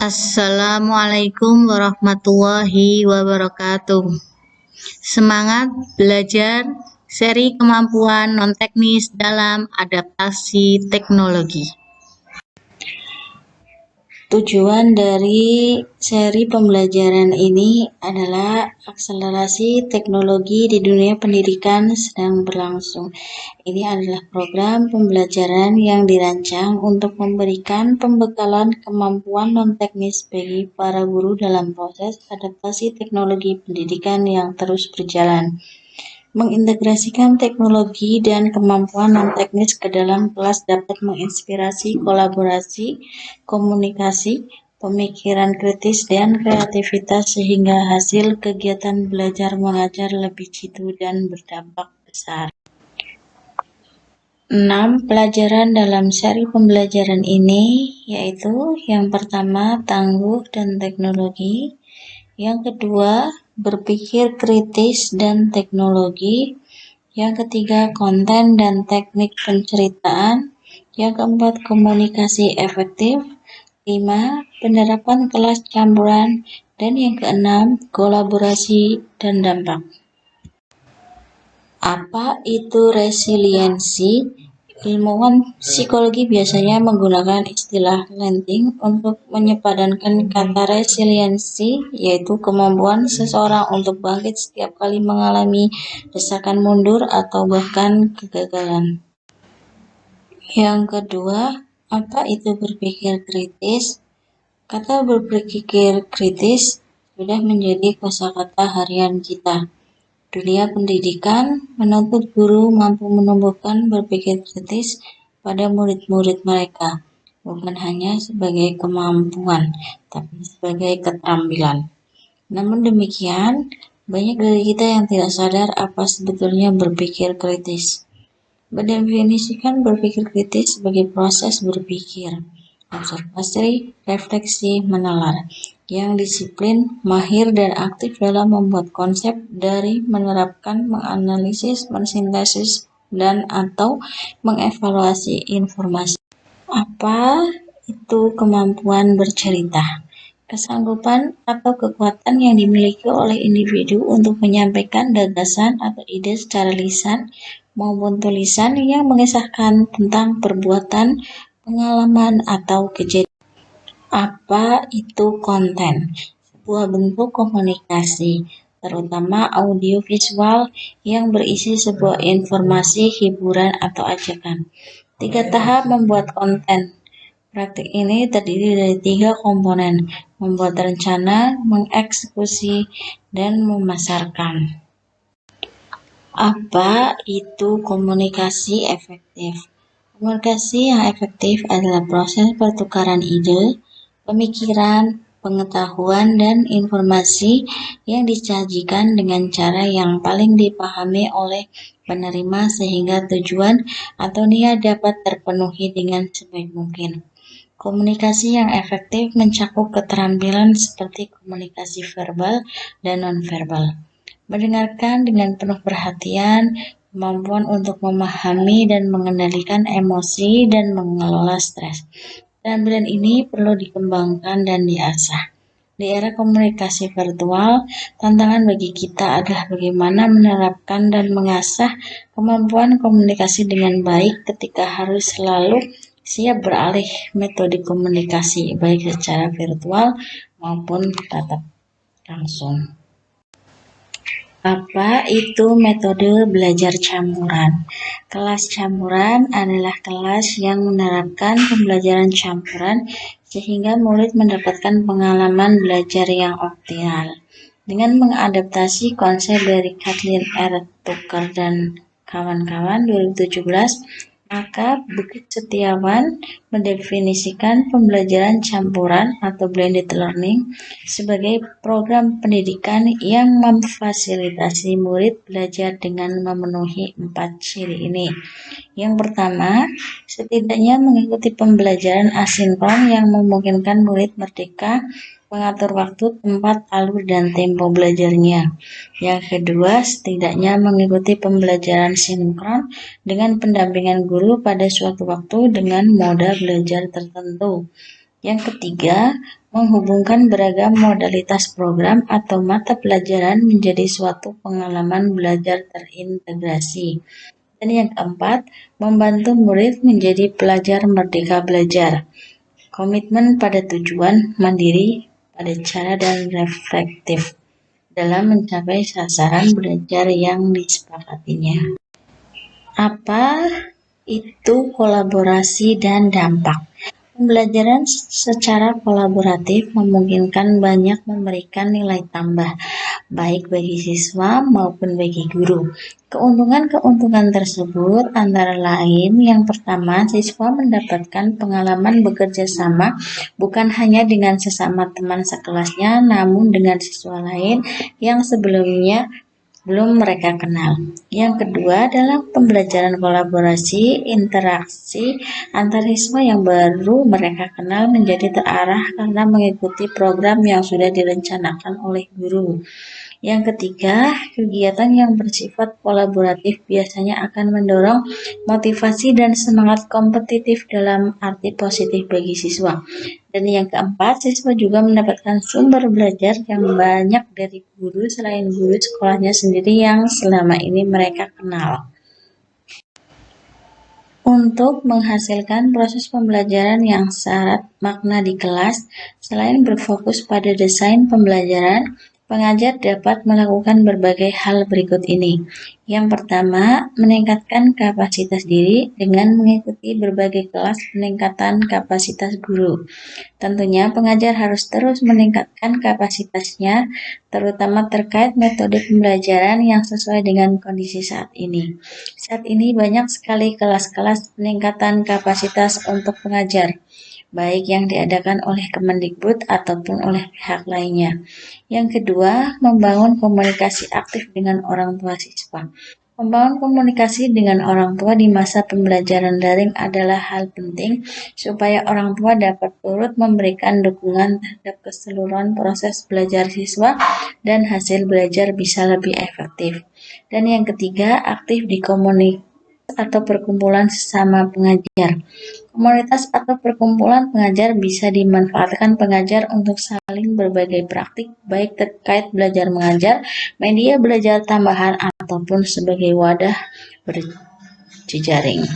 Assalamualaikum warahmatullahi wabarakatuh. Semangat belajar, seri kemampuan non-teknis dalam adaptasi teknologi. Tujuan dari seri pembelajaran ini adalah akselerasi teknologi di dunia pendidikan sedang berlangsung. Ini adalah program pembelajaran yang dirancang untuk memberikan pembekalan kemampuan non-teknis bagi para guru dalam proses adaptasi teknologi pendidikan yang terus berjalan. Mengintegrasikan teknologi dan kemampuan non-teknis ke dalam kelas dapat menginspirasi kolaborasi, komunikasi, pemikiran kritis, dan kreativitas sehingga hasil kegiatan belajar mengajar lebih jitu dan berdampak besar. 6 pelajaran dalam seri pembelajaran ini yaitu yang pertama tangguh dan teknologi, yang kedua berpikir kritis dan teknologi, yang ketiga konten dan teknik penceritaan, yang keempat komunikasi efektif, 5 penerapan kelas campuran, dan yang keenam kolaborasi dan dampak. Apa itu resiliensi? Ilmuwan psikologi biasanya menggunakan istilah Landing untuk menyepadankan kata resiliensi, yaitu kemampuan seseorang untuk bangkit setiap kali mengalami desakan mundur atau bahkan kegagalan. Yang kedua, apa itu berpikir kritis? Kata berpikir kritis sudah menjadi kosakata harian kita. Dunia pendidikan menuntut guru mampu menumbuhkan berpikir kritis pada murid-murid mereka, bukan hanya sebagai kemampuan, tapi sebagai keterampilan. Namun demikian, banyak dari kita yang tidak sadar apa sebetulnya berpikir kritis. Mendefinisikan berpikir kritis sebagai proses berpikir, observasi, refleksi, menalar, yang disiplin, mahir, dan aktif dalam membuat konsep dari menerapkan, menganalisis, mensintesis, dan atau mengevaluasi informasi. Apa itu kemampuan bercerita? Kesanggupan atau kekuatan yang dimiliki oleh individu untuk menyampaikan gagasan atau ide secara lisan maupun tulisan yang mengisahkan tentang perbuatan, pengalaman, atau kejadian. Apa itu konten? Sebuah bentuk komunikasi, terutama audiovisual yang berisi sebuah informasi, hiburan, atau ajakan. 3 tahap membuat konten. Praktik ini terdiri dari 3 komponen: membuat rencana, mengeksekusi, dan memasarkan. Apa itu komunikasi efektif? Komunikasi yang efektif adalah proses pertukaran ide, pemikiran, pengetahuan, dan informasi yang disajikan dengan cara yang paling dipahami oleh penerima sehingga tujuan atau niat dapat terpenuhi dengan sebaik mungkin. Komunikasi yang efektif mencakup keterampilan seperti komunikasi verbal dan nonverbal, mendengarkan dengan penuh perhatian, kemampuan untuk memahami dan mengendalikan emosi, dan mengelola stres. Keterampilan ini perlu dikembangkan dan diasah. Di era komunikasi virtual, tantangan bagi kita adalah bagaimana menerapkan dan mengasah kemampuan komunikasi dengan baik ketika harus selalu siap beralih metode komunikasi, baik secara virtual maupun tatap langsung. Apa itu metode belajar campuran? Kelas campuran adalah kelas yang menerapkan pembelajaran campuran sehingga murid mendapatkan pengalaman belajar yang optimal. Dengan mengadaptasi konsep dari Kathleen R. Tucker dan kawan-kawan 2017, maka Bukit Setiawan mendefinisikan pembelajaran campuran atau blended learning sebagai program pendidikan yang memfasilitasi murid belajar dengan memenuhi 4 ciri ini. Yang pertama, setidaknya mengikuti pembelajaran asinkron yang memungkinkan murid merdeka mengatur waktu, tempat, alur, dan tempo belajarnya. Yang kedua, setidaknya mengikuti pembelajaran sinkron dengan pendampingan guru pada suatu waktu dengan moda belajar tertentu. Yang ketiga, menghubungkan beragam modalitas program atau mata pelajaran menjadi suatu pengalaman belajar terintegrasi. Dan yang keempat, membantu murid menjadi pelajar merdeka belajar. Komitmen pada tujuan, mandiri pada cara dan reflektif dalam mencapai sasaran belajar yang disepakatinya. Apa itu kolaborasi dan dampak? Pembelajaran secara kolaboratif memungkinkan banyak memberikan nilai tambah, baik bagi siswa maupun bagi guru. Keuntungan-keuntungan tersebut antara lain, yang pertama, siswa mendapatkan pengalaman bekerja sama bukan hanya dengan sesama teman sekelasnya, namun dengan siswa lain yang sebelumnya belum mereka kenal. Yang kedua, dalam pembelajaran kolaborasi, interaksi antar siswa yang baru mereka kenal menjadi terarah karena mengikuti program yang sudah direncanakan oleh guru. Yang ketiga, kegiatan yang bersifat kolaboratif biasanya akan mendorong motivasi dan semangat kompetitif dalam arti positif bagi siswa. Dan yang keempat, siswa juga mendapatkan sumber belajar yang banyak dari guru selain guru sekolahnya sendiri yang selama ini mereka kenal. Untuk menghasilkan proses pembelajaran yang syarat makna di kelas, selain berfokus pada desain pembelajaran, pengajar dapat melakukan berbagai hal berikut ini. Yang pertama, meningkatkan kapasitas diri dengan mengikuti berbagai kelas peningkatan kapasitas guru. Tentunya pengajar harus terus meningkatkan kapasitasnya, terutama terkait metode pembelajaran yang sesuai dengan kondisi saat ini. Saat ini banyak sekali kelas-kelas peningkatan kapasitas untuk pengajar, baik yang diadakan oleh Kemendikbud ataupun oleh pihak lainnya. Yang kedua, membangun komunikasi aktif dengan orang tua siswa. Membangun komunikasi dengan orang tua di masa pembelajaran daring adalah hal penting supaya orang tua dapat turut memberikan dukungan terhadap keseluruhan proses belajar siswa dan hasil belajar bisa lebih efektif. Dan yang ketiga, aktif di komunitas atau perkumpulan sesama pengajar. Komunitas atau perkumpulan pengajar bisa dimanfaatkan pengajar untuk saling berbagai praktik, baik terkait belajar mengajar, media belajar tambahan, ataupun sebagai wadah berjejaring.